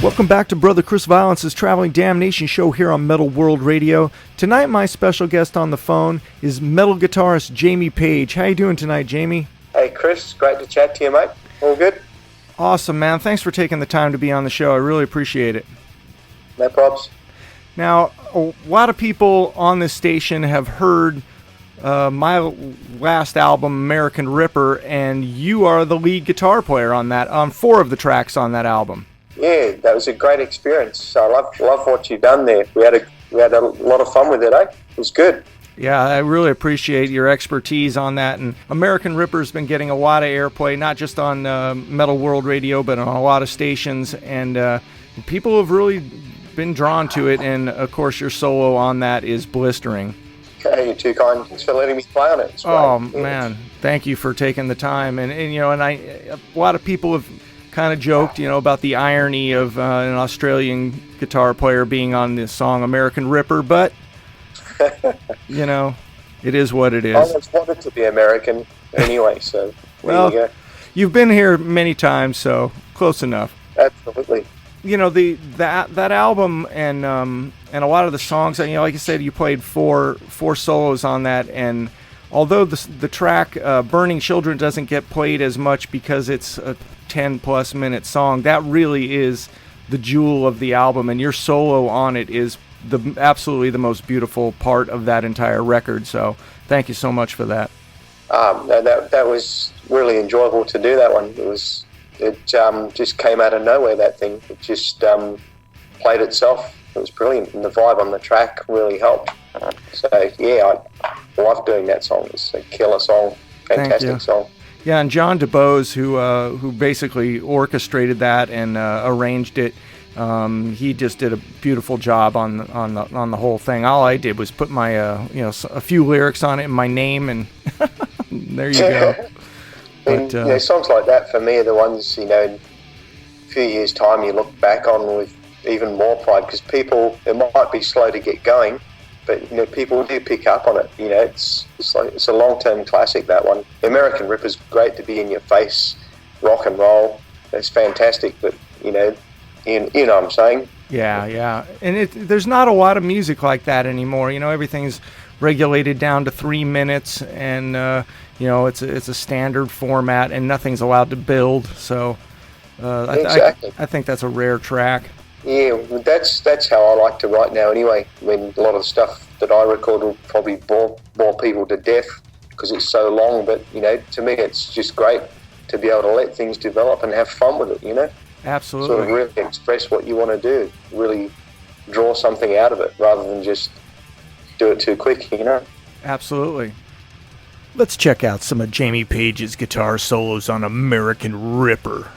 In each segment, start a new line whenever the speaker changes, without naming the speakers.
Welcome back to Brother Chris Violence's Traveling Damnation show here on Metal World Radio. Tonight my special guest on the phone is metal guitarist Jamie Page. How you doing tonight, Jamie?
Hey Chris, great to chat to you, mate. All good?
Awesome, man. Thanks for taking the time to be on the show. I really appreciate it.
No probs.
Now, a lot of people on this station have heard my last album, American Ripper, and you are the lead guitar player on that, on 4 of the tracks on that album.
Yeah, that was a great experience. I love what you've done there. We had a lot of fun with it, eh? It was good.
Yeah, I really appreciate your expertise on that. And American Ripper's been getting a lot of airplay, not just on Metal World Radio, but on a lot of stations. And people have really been drawn to it. And, of course, your solo on that is blistering.
Okay, you're too kind. Thanks for letting me play on it.
Oh, man. Thank you for taking the time. And a lot of people have kind of joked, about the irony of an Australian guitar player being on this song, American Ripper, but, it is what it is.
I always wanted to be American anyway, so
well,
there you go.
You've been here many times, so close enough.
Absolutely.
That album and a lot of the songs, like I said, you played four solos on that, and although the track Burning Children doesn't get played as much because it's a 10-plus minute song, that really is the jewel of the album, and your solo on it is absolutely the most beautiful part of that entire record, so thank you so much for that.
That was really enjoyable to do that one. It just came out of nowhere, that thing. It just played itself. It was brilliant, and the vibe on the track really helped. So, yeah, I love doing that song. It's a killer song, fantastic song.
Yeah, and John DeBose, who basically orchestrated that and arranged it, he just did a beautiful job on the whole thing. All I did was put my a few lyrics on it and my name, and there you go.
But, songs like that for me are the ones, in a few years' time you look back on with even more pride, because it might be slow to get going, but people do pick up on it. It's a long-term classic, that one. American Ripper's great to be in your face, rock and roll. It's fantastic, but you know what I'm saying.
Yeah, and there's not a lot of music like that anymore. Everything's regulated down to 3 minutes, and it's a standard format, and nothing's allowed to build. So
exactly.
I think that's a rare track.
Yeah, that's how I like to write now anyway. I mean, a lot of the stuff that I record will probably bore people to death because it's so long, but, to me it's just great to be able to let things develop and have fun with it,
Absolutely.
Sort of really express what you want to do, really draw something out of it rather than just do it too quick,
Absolutely. Let's check out some of Jamie Page's guitar solos on American Ripper.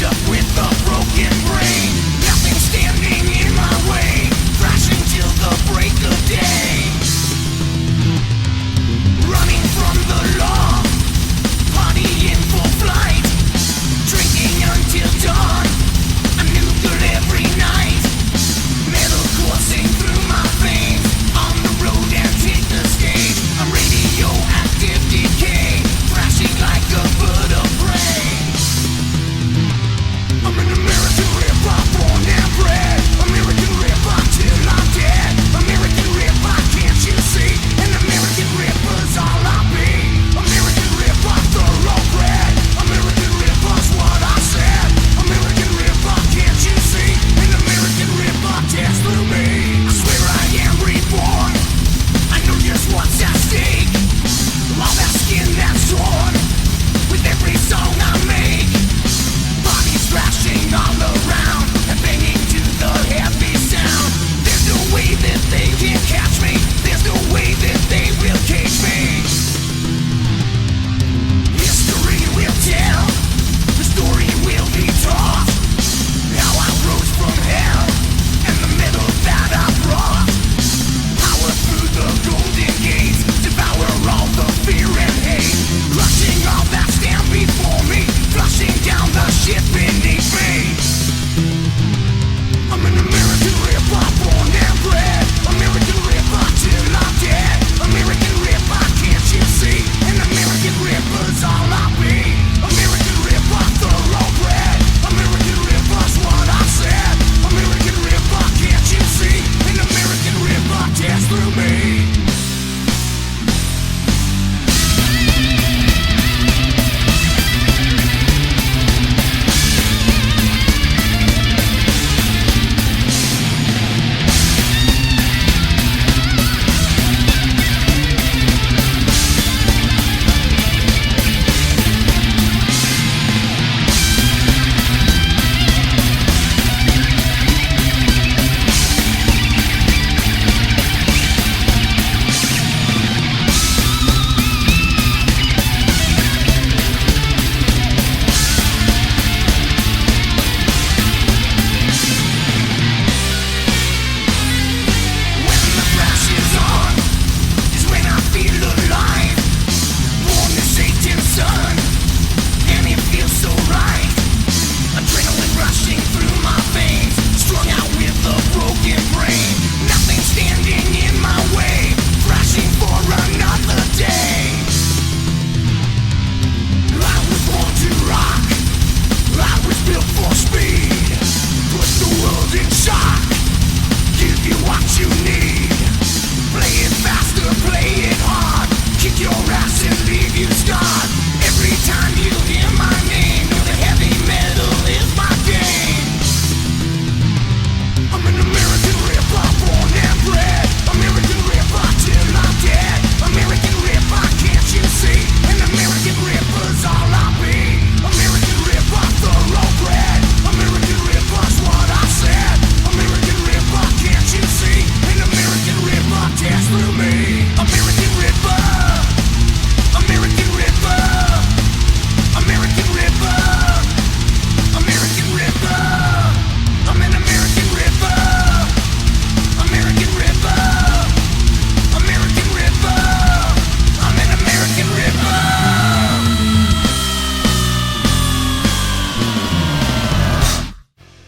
Up with a broken brain, nothing standing in my way, crashing till the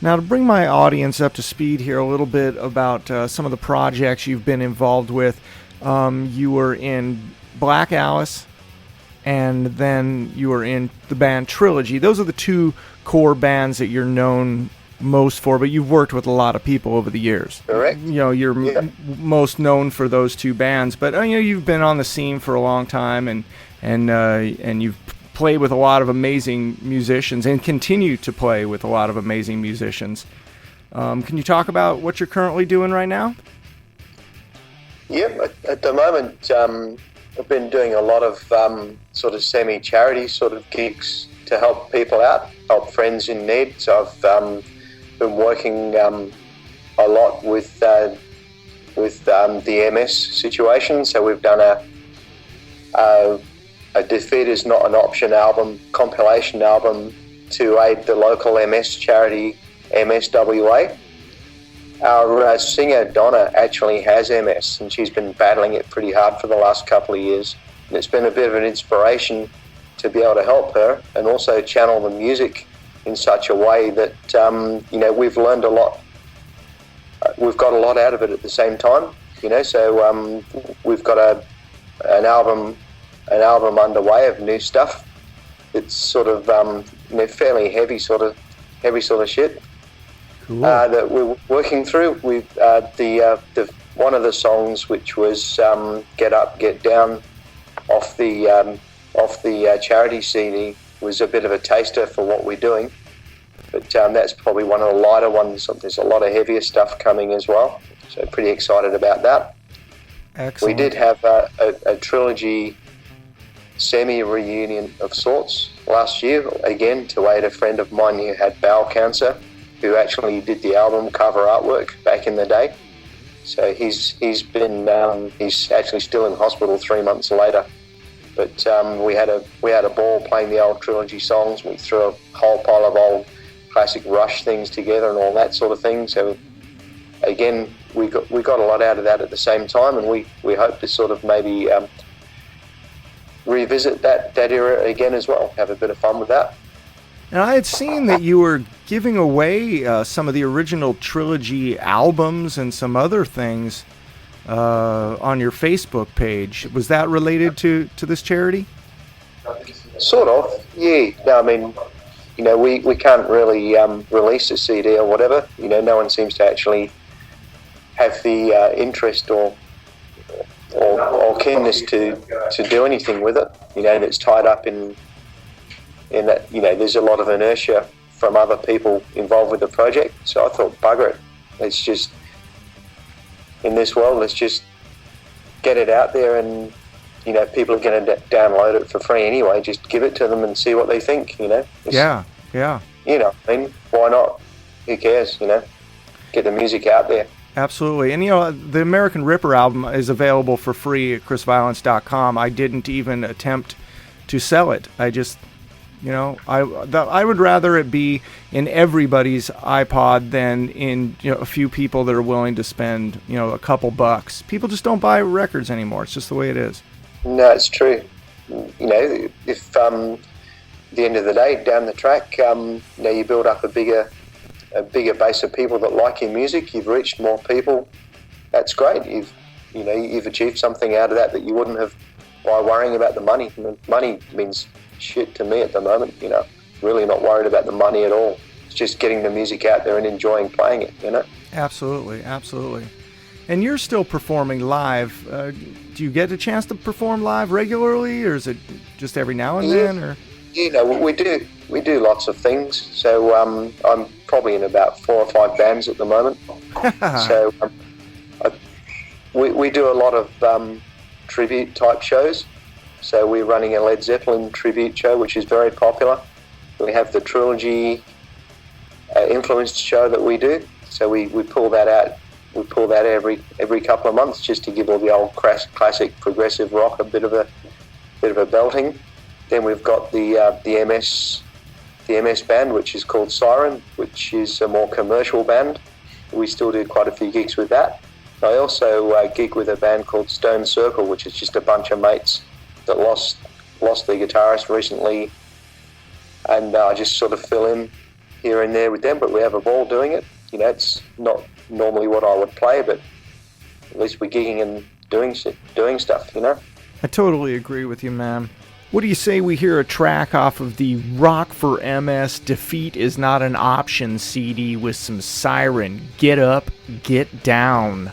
Now, to bring my audience up to speed here a little bit about some of the projects you've been involved with, you were in Black Alice, and then you were in the band Trilogy. Those are the two core bands that you're known most for, but you've worked with a lot of people over the years.
Correct.
You know, you're most known for those two bands, but you know, you've been on the scene for a long time, and you've played with a lot of amazing musicians and continue to play with a lot of amazing musicians. Can you talk about what you're currently doing right now?
Yeah, at the moment, I've been doing a lot of sort of semi-charity sort of gigs to help people out, help friends in need. So I've been working a lot with the MS situation. So we've done a Defeat Is Not an Option album, compilation album to aid the local MS charity, MSWA. Our singer, Donna, actually has MS, and she's been battling it pretty hard for the last couple of years. And it's been a bit of an inspiration to be able to help her and also channel the music in such a way that, you know, we've learned a lot. We've got a lot out of it at the same time, you know, so we've got an album underway of new stuff. It's sort of you know, fairly heavy sort of shit.
Cool.
That we're working through. We've the one of the songs, which was "Get Up, Get Down," off the charity CD, was a bit of a taster for what we're doing. But that's probably one of the lighter ones. There's a lot of heavier stuff coming as well. So pretty excited about that.
Excellent.
We did have a Trilogy semi-reunion of sorts last year, again to aid a friend of mine who had bowel cancer, who actually did the album cover artwork back in the day. So he's actually still in hospital 3 months later. But we had a ball playing the old Trilogy songs. We threw a whole pile of old classic Rush things together and all that sort of thing. So again, we got a lot out of that at the same time, and we hope to sort of maybe revisit that era again as well. Have a bit of fun with that.
And I had seen that you were giving away some of the original Trilogy albums and some other things on your Facebook page. Was that related to this charity?
Sort of, yeah. No, I mean, you know, we can't really release a CD or whatever. You know, no one seems to actually have the interest or keenness to do anything with it. You know, and it's tied up in that, you know, there's a lot of inertia from other people involved with the project. So I thought, bugger it. Let's just, in this world, let's just get it out there, and, you know, people are going to download it for free anyway. Just give it to them and see what they think, you know.
Yeah.
You know, I mean, why not? Who cares, you know? Get the music out there.
Absolutely. And, you know, the American Ripper album is available for free at chrisviolence.com. I didn't even attempt to sell it. I just, you know, I would rather it be in everybody's iPod than in, you know, a few people that are willing to spend, you know, a couple bucks. People just don't buy records anymore. It's just the way it is.
No, it's true. You know, if at the end of the day, down the track, you know, you build up a bigger base of people that like your music. You've reached more people. That's great. You've achieved something out of that you wouldn't have by worrying about the money. Money means shit to me at the moment. You know, really not worried about the money at all. It's just getting the music out there and enjoying playing it. You know. Absolutely.
And you're still performing live. Do you get a chance to perform live regularly, or is it just every now and then? Or
you know, we do lots of things. So I'm probably in about 4 or 5 bands at the moment. So we do a lot of tribute type shows. So we're running a Led Zeppelin Tribute show, which is very popular. We have the Trilogy influenced show that we do. So we pull that out. We pull that every couple of months just to give all the old classic progressive rock a bit of a belting. Then we've got the MS band, which is called Siren, which is a more commercial band. We still do quite a few gigs with that. I also gig with a band called Stone Circle, which is just a bunch of mates that lost their guitarist recently, and I just sort of fill in here and there with them, but we have a ball doing it. You know, it's not normally what I would play, but at least we're gigging and doing stuff, you know?
I totally agree with you, man. What do you say we hear a track off of the Rock for MS Defeat is Not an Option CD with some Siren? Get up, get down.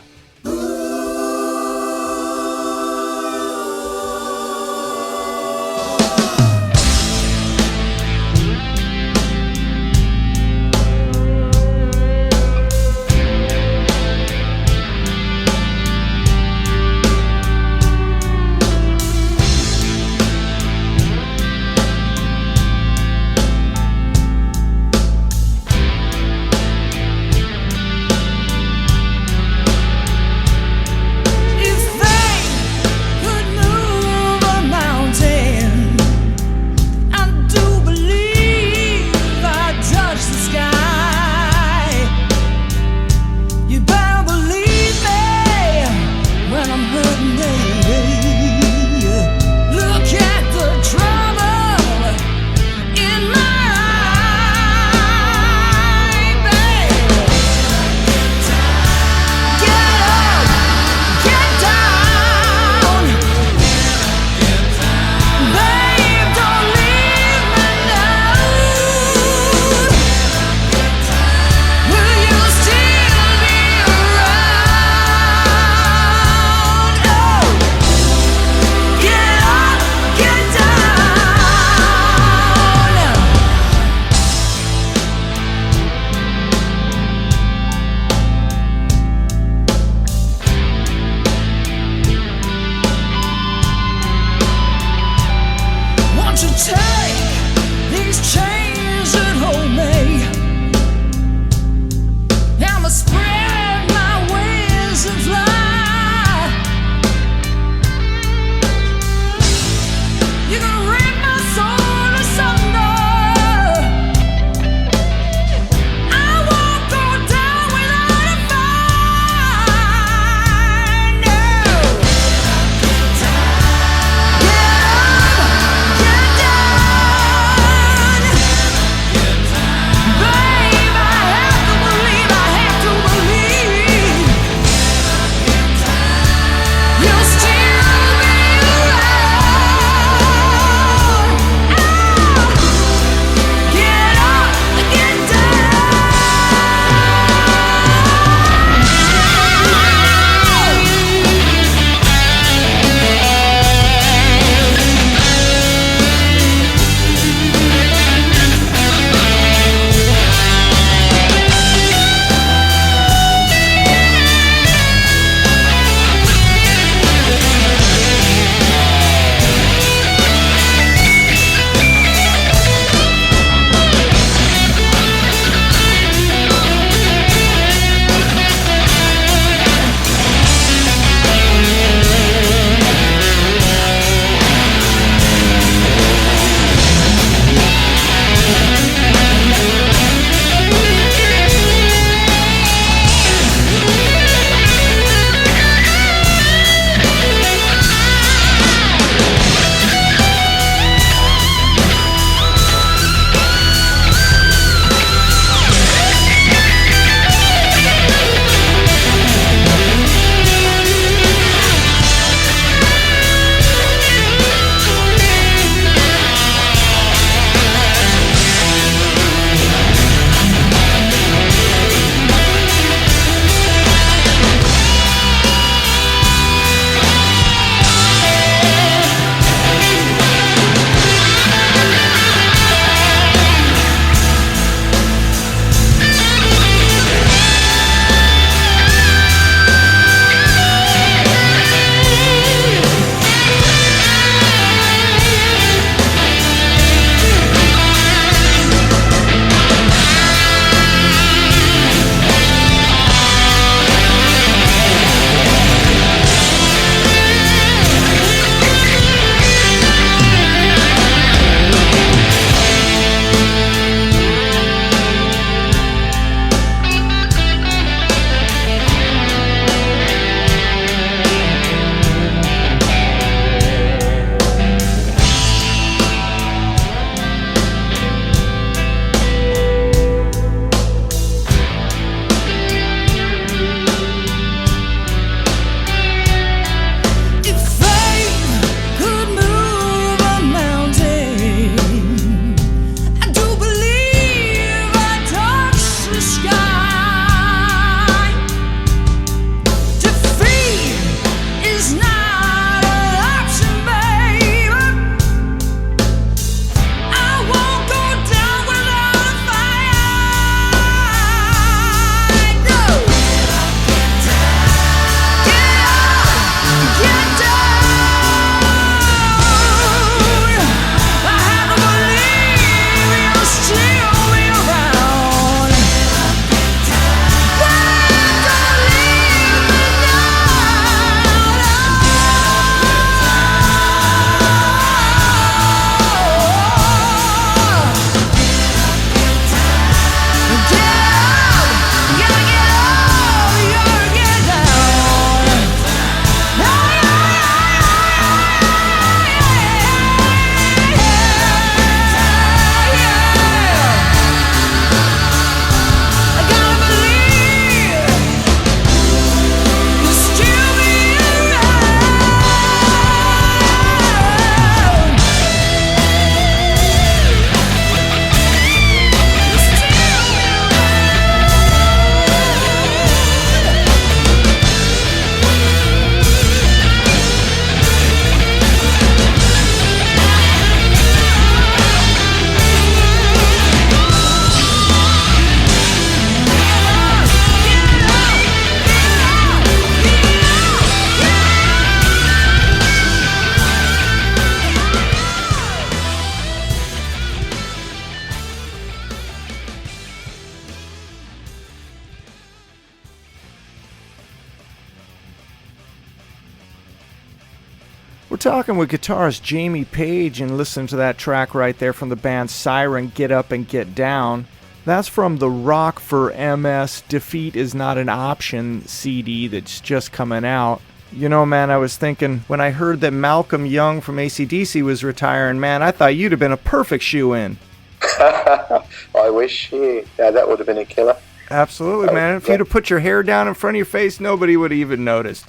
talking with guitarist Jamie Page and listening to that track right there from the band Siren, Get Up and Get Down. That's from the Rock for MS Defeat Is Not an Option CD that's just coming out. You know, man, I was thinking when I heard that Malcolm Young from AC/DC was retiring, man, I thought you'd have been a perfect shoe-in.
I wish, yeah, that would have been a killer.
Absolutely, man. If you'd have put your hair down in front of your face, nobody would have even noticed.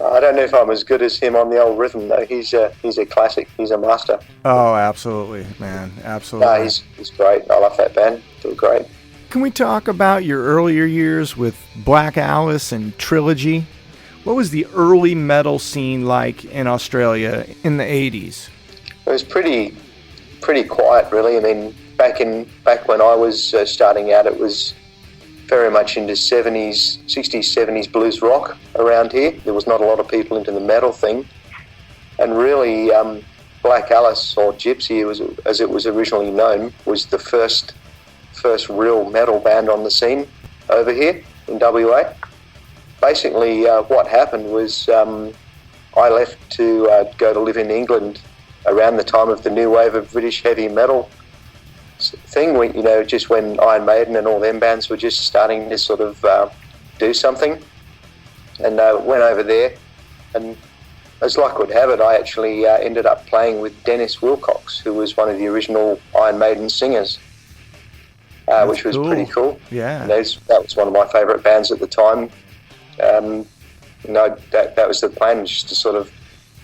I don't know if I'm as good as him on the old rhythm, though. He's a classic. He's a master.
Oh, absolutely, man. Absolutely.
No, he's great. I love that band. They're great.
Can we talk about your earlier years with Black Alice and Trilogy? What was the early metal scene like in Australia in the 80s? It
was pretty quiet, really. I mean, back when I was starting out, it was very much into 60s, 70s blues rock around here. There was not a lot of people into the metal thing. And really, Black Alice, or Gypsy, as it was originally known, was the first real metal band on the scene over here in WA. Basically, what happened was I left to go to live in England around the time of the new wave of British heavy metal thing, just when Iron Maiden and all them bands were just starting to sort of do something, and went over there, and as luck would have it, I actually ended up playing with Dennis Wilcox, who was one of the original Iron Maiden singers, which was pretty cool.
Yeah,
that was one of my favourite bands at the time. That was the plan, just to sort of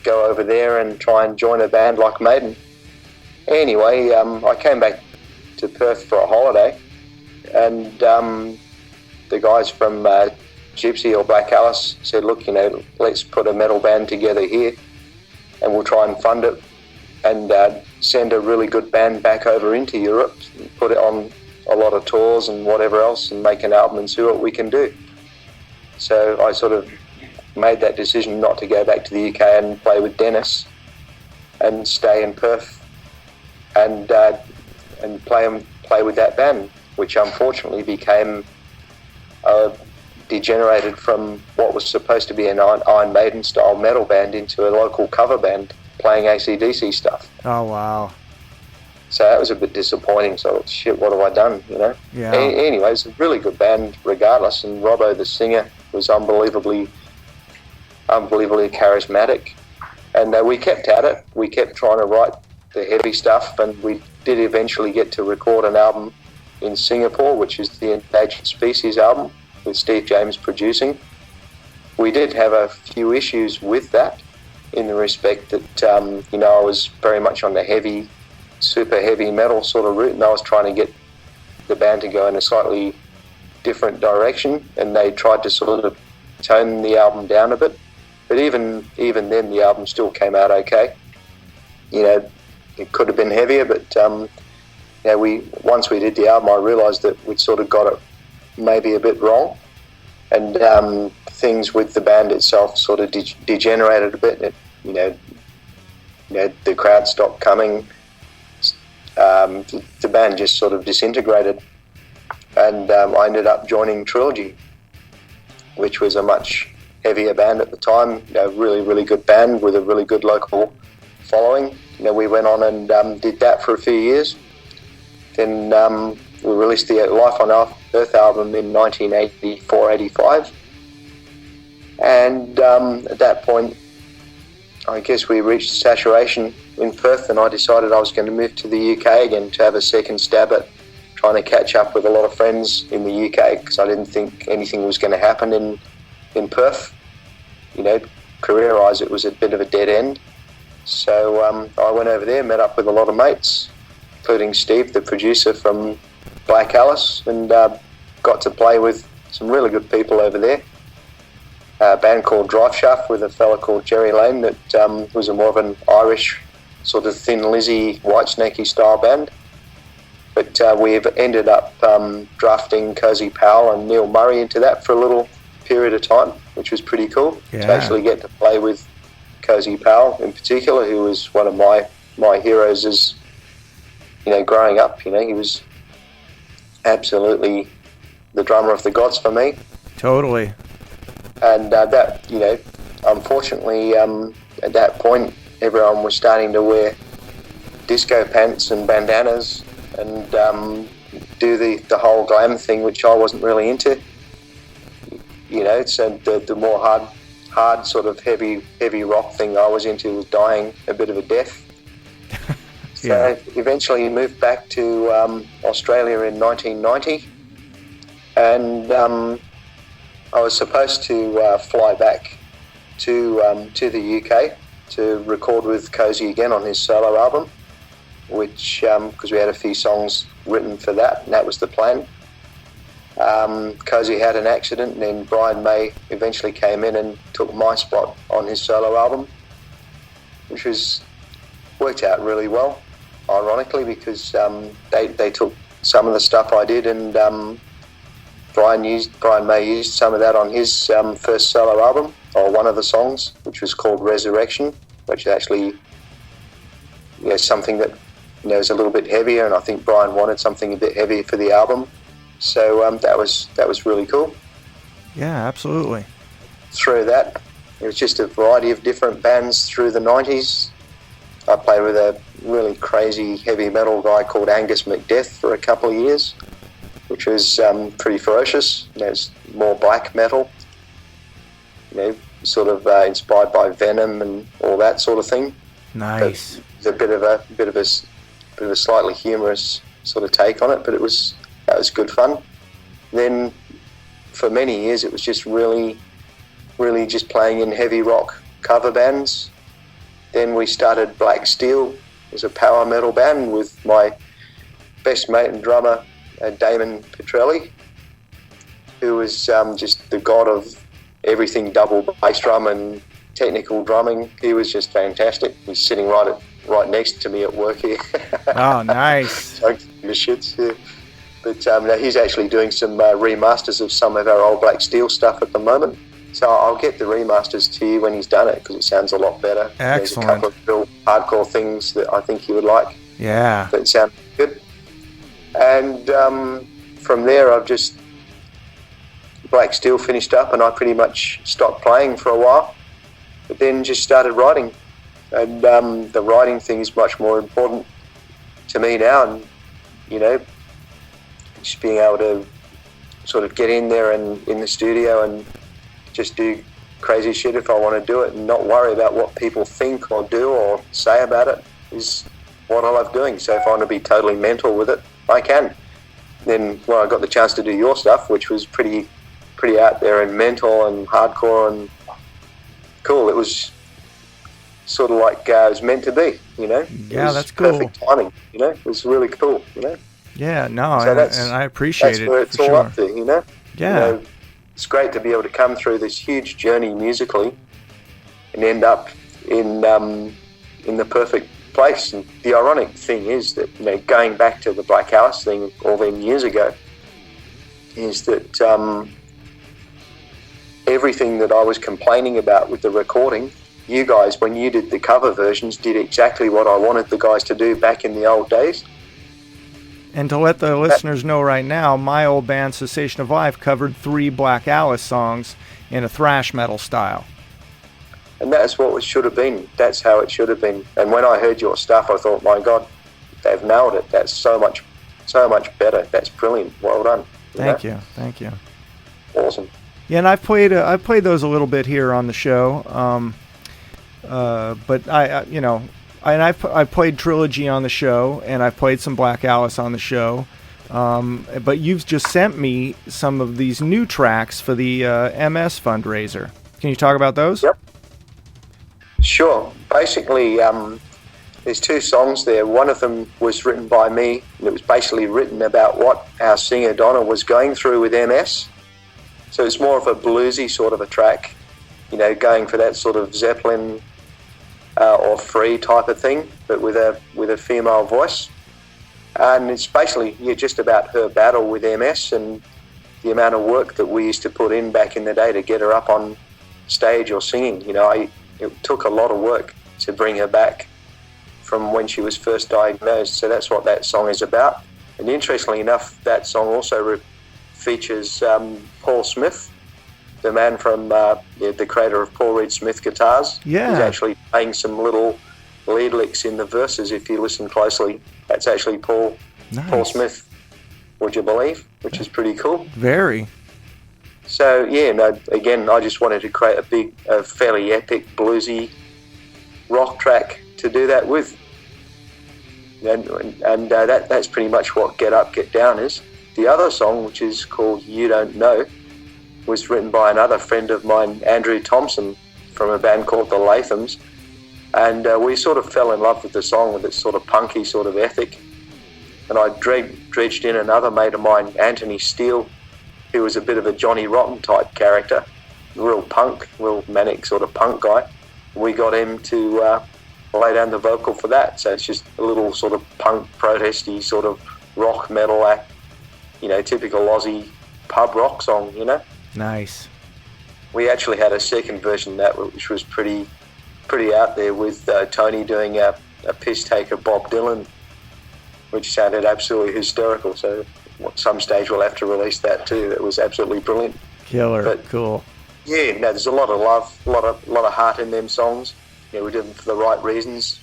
go over there and try and join a band like Maiden. Anyway, I came back to Perth for a holiday, and the guys from Gypsy or Black Alice said, look, let's put a metal band together here and we'll try and fund it and send a really good band back over into Europe, put it on a lot of tours and whatever else, and make an album and see what we can do. So I sort of made that decision not to go back to the UK and play with Dennis and stay in Perth and play with that band, which unfortunately became degenerated from what was supposed to be an Iron Maiden style metal band into a local cover band playing AC/DC stuff.
Oh wow!
So that was a bit disappointing. So shit, what have I done?
Yeah.
Anyway, it's a really good band regardless, and Robbo, the singer, was unbelievably charismatic, and we kept at it. We kept trying to write the heavy stuff, and we did eventually get to record an album in Singapore, which is the Endangered Species album, with Steve James producing. We did have a few issues with that, in the respect that I was very much on the super heavy metal sort of route, and I was trying to get the band to go in a slightly different direction, and they tried to sort of tone the album down a bit. But even then, the album still came out okay. It could have been heavier, but once we did the album, I realised that we'd sort of got it maybe a bit wrong, and things with the band itself sort of degenerated a bit. The crowd stopped coming. The band just sort of disintegrated, and I ended up joining Trilogy, which was a much heavier band at the time. Really, really good band with a really good local following. We went on and did that for a few years. Then we released the Life on Earth album in 1984-85. And at that point, I guess we reached saturation in Perth, and I decided I was going to move to the UK again to have a second stab at trying to catch up with a lot of friends in the UK, because I didn't think anything was going to happen in Perth. Career-wise, it was a bit of a dead end. So I went over there, met up with a lot of mates, including Steve, the producer from Black Alice, and got to play with some really good people over there. A band called Drive Shaft with a fella called Jerry Lane that was a more of an Irish sort of Thin Lizzy, Whitesnakey style band. But we've ended up drafting Cozy Powell and Neil Murray into that for a little period of time, which was pretty cool to actually get to play with Cozy Powell in particular, who was one of my heroes as growing up. He was absolutely the drummer of the gods for me.
Totally.
And that unfortunately, at that point, everyone was starting to wear disco pants and bandanas and do the whole glam thing, which I wasn't really into. So the more hard sort of heavy rock thing I was into was dying a bit of a death. So I eventually moved back to Australia in 1990, and I was supposed to fly back to the UK to record with Cozy again on his solo album, which because we had a few songs written for that, and that was the plan. Cozy had an accident, and then Brian May eventually came in and took my spot on his solo album, which worked out really well, ironically, because they took some of the stuff I did, and Brian May used some of that on his first solo album, or one of the songs, which was called Resurrection, which is actually something that is a little bit heavier, and I think Brian wanted something a bit heavier for the album. So that was really cool.
Yeah, absolutely.
Through that, it was just a variety of different bands through the 90s. I played with a really crazy heavy metal guy called Angus McDeath for a couple of years, which was pretty ferocious. It's more black metal, sort of inspired by Venom and all that sort of thing.
Nice.
It's a bit of a slightly humorous sort of take on it, but that was good fun. Then for many years it was just really just playing in heavy rock cover bands. Then we started Black Steel as a power metal band with my best mate and drummer Damon Petrelli, who was just the god of everything double bass drum and technical drumming. He was just fantastic. He's sitting right next to me at work here.
Oh, nice.
Yeah. But he's actually doing some remasters of some of our old Black Steel stuff at the moment. So I'll get the remasters to you when he's done it, because it sounds a lot better.
Excellent.
There's a couple of real hardcore things that I think you would like.
Yeah.
That sound good. And from there, Black Steel finished up, and I pretty much stopped playing for a while, but then just started writing. And the writing thing is much more important to me now, and just being able to sort of get in there and in the studio and just do crazy shit if I want to do it, and not worry about what people think or do or say about it, is what I love doing. So if I want to be totally mental with it, I can. Then when I got the chance to do your stuff, which was pretty out there and mental and hardcore and cool, it was sort of like it was meant to be,
Yeah, that's cool.
Perfect timing, it was really cool,
Yeah, no,
so
and I appreciate it.
That's where it's all
sure.
up to,
Yeah.
It's great to be able to come through this huge journey musically and end up in the perfect place. And the ironic thing is that, going back to the Black Alice thing all them years ago, is that everything that I was complaining about with the recording, you guys, when you did the cover versions, did exactly what I wanted the guys to do back in the old days.
And to let the listeners know right now, my old band Cessation of Life covered 3 Black Alice songs in a thrash metal style.
And that's what it should have been. That's how it should have been. And when I heard your stuff, I thought, my God, they've nailed it. That's so much better. That's brilliant. Well done.
Thank you.
Awesome.
Yeah, and I've played those a little bit here on the show. But I've played Trilogy on the show, and I've played some Black Alice on the show. But you've just sent me some of these new tracks for the Ms Fundraiser. Can you talk about those?
Yep. Sure. Basically, there's 2 songs there. One of them was written by me, and it was basically written about what our singer Donna was going through with MS. So it's more of a bluesy sort of a track, going for that sort of Zeppelin or Free type of thing, but with a female voice. And it's basically just about her battle with MS and the amount of work that we used to put in back in the day to get her up on stage or singing. It took a lot of work to bring her back from when she was first diagnosed. So that's what that song is about. And interestingly enough, that song also features Paul Smith, the man from the creator of Paul Reed Smith guitars.
Yeah.
He's actually playing some little lead licks in the verses. If you listen closely, that's actually Paul Smith, would you believe? Which is pretty cool.
Very.
So yeah, no, again, I just wanted to create a fairly epic bluesy rock track to do that with. And that's pretty much what Get Up, Get Down is. The other song, which is called You Don't Know, was written by another friend of mine, Andrew Thompson, from a band called the Lathams. And we sort of fell in love with the song, with its sort of punky sort of ethic. And I dredged in another mate of mine, Anthony Steele, who was a bit of a Johnny Rotten type character, real punk, real manic sort of punk guy. We got him to lay down the vocal for that. So it's just a little sort of punk protesty sort of rock metal act, typical Aussie pub rock song,
Nice.
We actually had a second version of that, which was pretty out there, with Tony doing a piss take of Bob Dylan, which sounded absolutely hysterical. So at some stage we'll have to release that too. It was absolutely brilliant.
Killer. But cool.
Yeah, no, there's a lot of love, a lot of heart in them songs. We did them for the right reasons,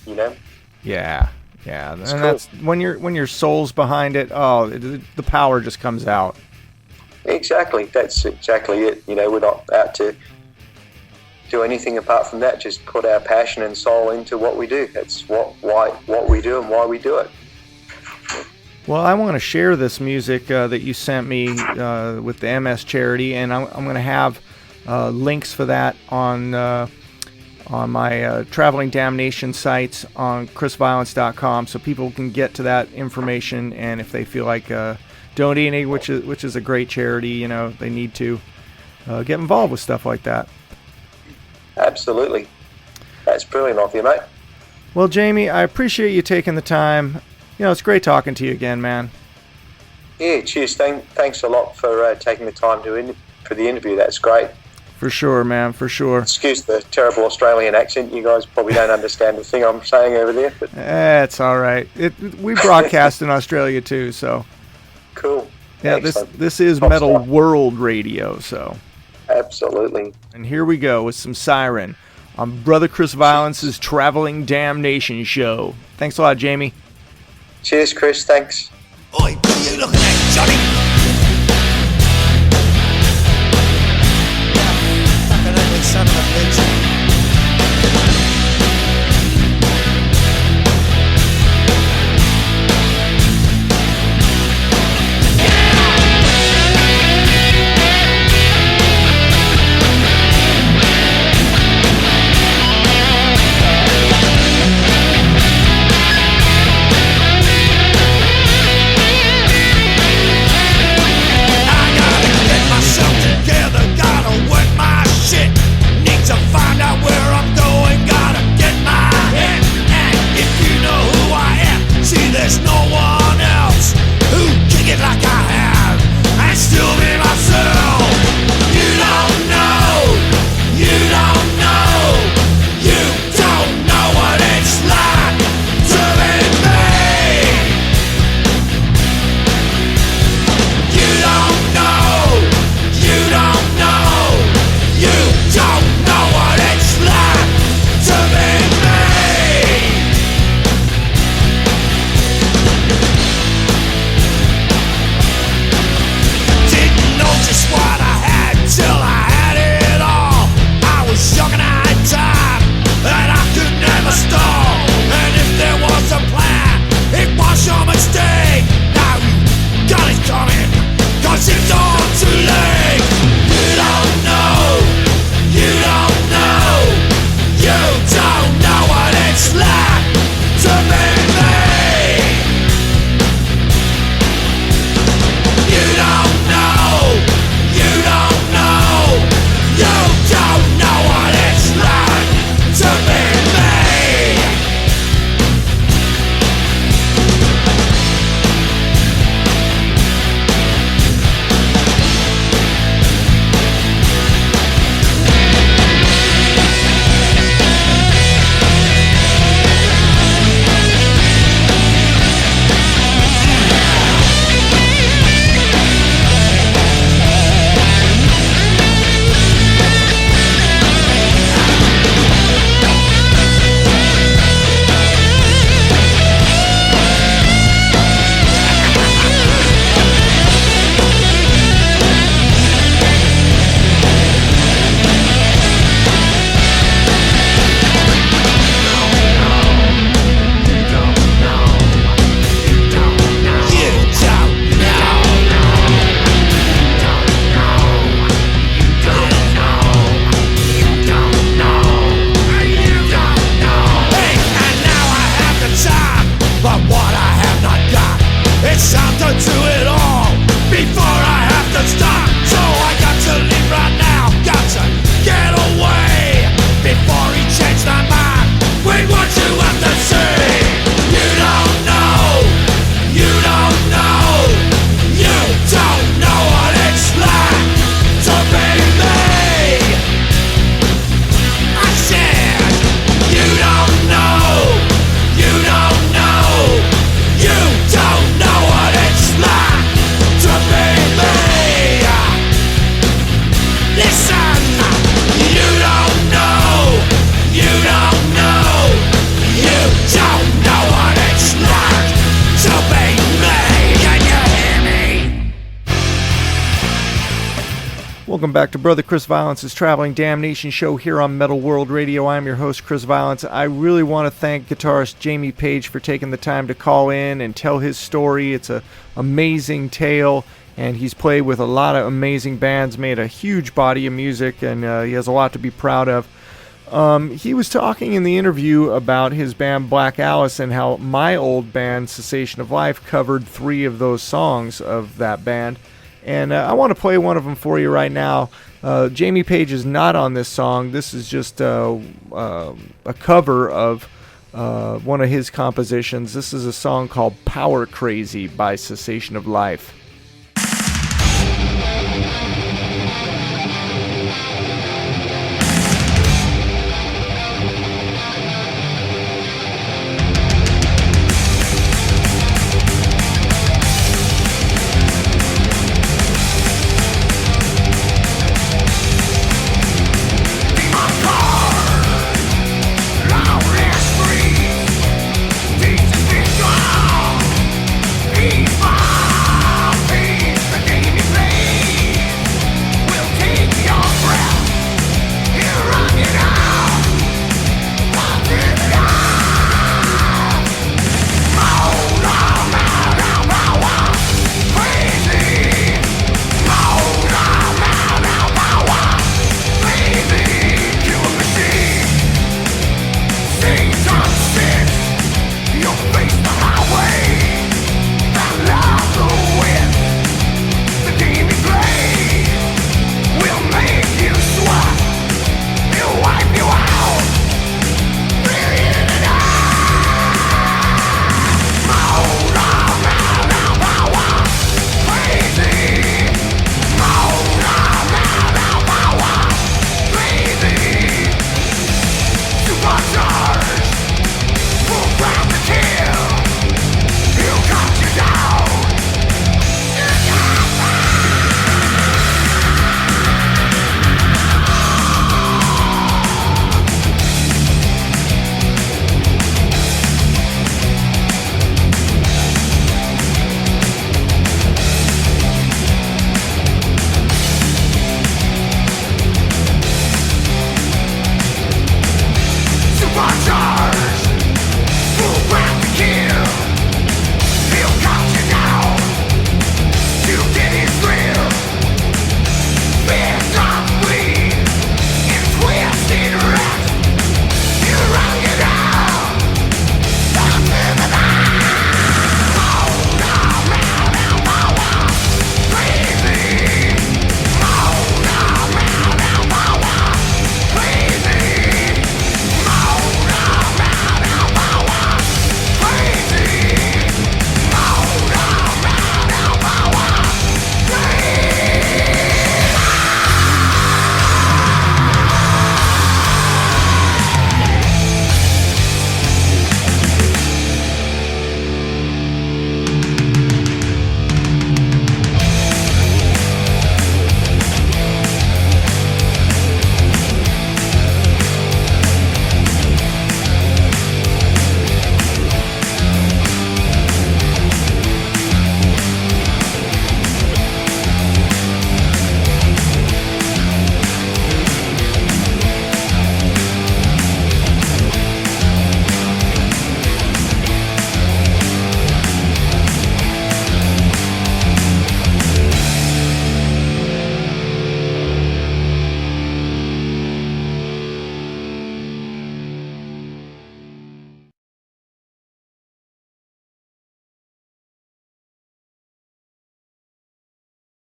Yeah, and cool. That's when your soul's behind it. Oh, the power just comes out.
Exactly, that's exactly it. We're not out to do anything apart from that. Just put our passion and soul into what we do. That's what we do and why we do it.
Well, I want to share this music that you sent me with the MS charity, and I'm going to have links for that on my Traveling Damnation sites on chrisviolence.com, so people can get to that information, and if they feel like donating, which is a great charity, they need to get involved with stuff like that.
Absolutely. That's brilliant of you, mate.
Well, Jamie, I appreciate you taking the time. It's great talking to you again, man.
Yeah, cheers. Thanks a lot for taking the time for the interview. That's great.
For sure, man, for sure.
Excuse the terrible Australian accent. You guys probably don't understand the thing I'm saying over there. But
it's all right. We broadcast in Australia too, so.
Cool.
Yeah, this is Top Metal stuff. World Radio, so.
Absolutely.
And here we go with some Siren on Brother Chris Violence's Traveling Damnation show. Thanks a lot, Jamie.
Cheers, Chris. Thanks.
Oi, what are you looking at, Johnny? Fucking ugly son of a bitch.
Welcome back to Brother Chris Violence's Traveling Damnation show here on Metal World Radio. I'm your host, Chris Violence. I really want to thank guitarist Jamie Page for taking the time to call in and tell his story. It's an amazing tale, and he's played with a lot of amazing bands, made a huge body of music, and he has a lot to be proud of. He was talking in the interview about his band Black Alice and how my old band, Cessation of Life, covered 3 of those songs of that band. And I want to play one of them for you right now. Jamie Page is not on this song. This is just a cover of one of his compositions. This is a song called Power Crazy by Cessation of Life.